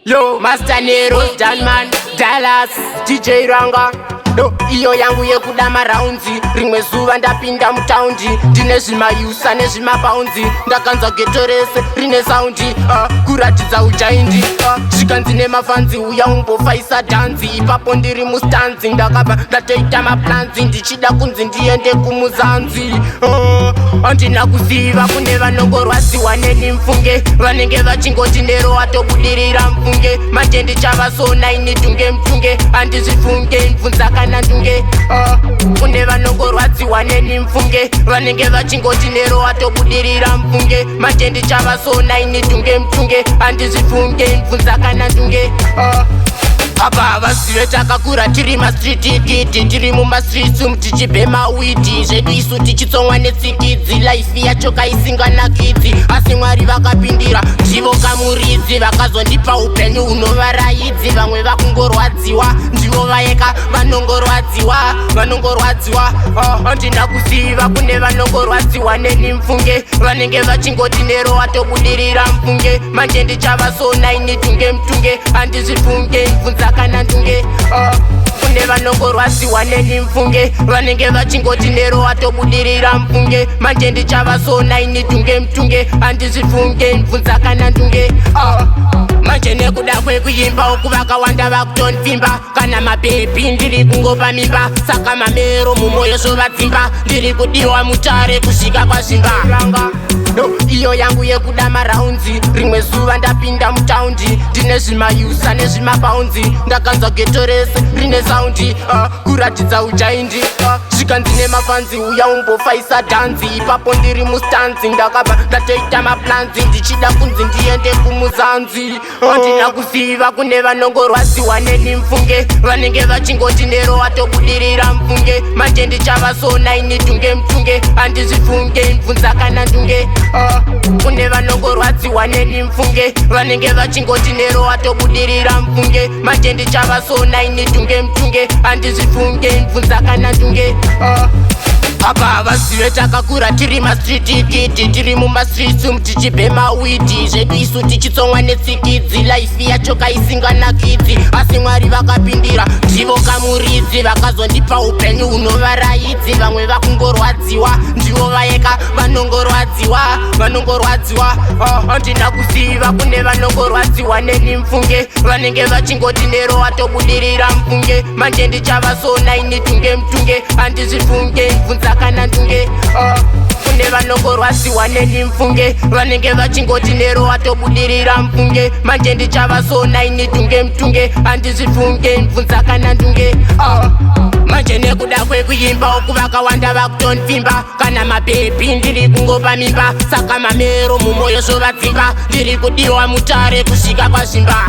Yo, Master Nero, Danman, Dallas, DJ Ranga. Yo, iyo yangu yekuda maraunzi. Rimwe zuva ndapinda mutaundi. Ndine zvimayusa nezvimapaunzi. Ndakanzwa geto rese rine saundi. Kuratidza uchaindi. Zvikanzi nemafanzi uya umbofaisa dhanzi. Ipapo ndiri mustanzi. Ndakabva ndatoita maplanzi. Ndichida kunzi ndiende kumuzanzi. Handina kuziva kune vanongorwadziwa neni mfunge. Vanenge vachingoti Nero atobudirira mfunge. Manje ndichavasona ini tunge mtunge. Handizvifunge mvunza kana ndunge. Kune vanongorwadziwa neni mfunge. Vanenge vachingoti Nero atobudirira mfunge. Manje ndichavasona ini tunge mtunge. Handizvifunge mvunza kana ndunge. Apa vazive takakura tiri mastriti kiti. Tiri mumastreets tichibhema widi. Zvedu isu tichitsomwa netsikidzi. Life yacho kaisinganakidzi. Asi Mwari vakapindira ndivo kamuridzi. Vakazondipa upenyu unovaraidzi. Vamwe vakungorwadziwa ndivo vayeka vanongorwadziwa. Vanongorwadziwa handina kuziva kune vanongorwadziwa neni mfunge. Vanenge vachingoti Nero atobudirira mfunge. Manje ndichavasona ini tunge mtunge. Handizvifunge mvunza kana ndunge. Kune vanongorwadziwa neni mfunge. Vanenge vachingoti Nero atobudirira mfunge. Manje ndichavasona ini tunge mtunge. Handizvifunge mvunza kana ndunge. Manje nekuda kwekuimba uku vakawanda vakutonvimba. Kana mabhebhi ndiri kungopa mimba. Saka mamero mumoyo zvovadzimba. Ndiri kudiwa mutare kusvika kwazvimba. Iyo yangu yekuda maraunzi. Rimwe zuva ndapinda mutaundi. Ndine zvimayusa nezvimapaunzi. Ndakanzwa geto rese rine saundi. Kuratidza uchaindi. Zvikanzi nemafanzi uya umbofaisa dhanzi. Ipapo ndiri mustanzi. Ndakabva ndatoita maplanzi. Ndichida kunzi ndiende kumuzanzi. Handina kuziva kune vanongorwadziwa neni mfunge. Vanenge vachingoti Nero atobudirira mfunge. Manje ndichavasona ini tunge mtunge. Handizvifunge mvunza kana ndunge. Kune vanongorwadziwa neni mfunge. Vanenge vachingoti Nero atobudirira mfunge. Manje ndichavasona ini tunge mtunge. Handizvifunge mvunza kana ndunge. Apa vazive takakura tiri mastriti kiti. Tiri mumastreets tichibhema widi. Zvedu isu tichitsomwa netsikidzi. Life yacho kaisinganakidzi. Asi Mwari vakapindira ndivo kamuridzi. Vakazondipa upenyu unovaraidzi. Vamwe vakungorwadziwa ndivo vayeka vanongorwadziwa. Vanongorwadziwa handina kuziva kune vanongorwadziwa neni mfunge. Vanenge vachingoti Nero atobudirira mfunge. Manje ndichavasona ini tunge mtunge. Handizvifunge mvunza kana ndunge. Kune vanongorwadziwa neni mfunge. Vanenge vachingoti Nero atobudirira mfunge. Manje ndichavasona ini tunge mtunge. Handizvifunge mvunza kana ndunge. Manje nekuda kwekuimba uku vakawanda vakutonvimba. Kana mabhebhi ndiri kungopa mimba. Saka mamero mumoyo zvovadzimba. Ndiri kudiwa mutare kusvika kwazvimba.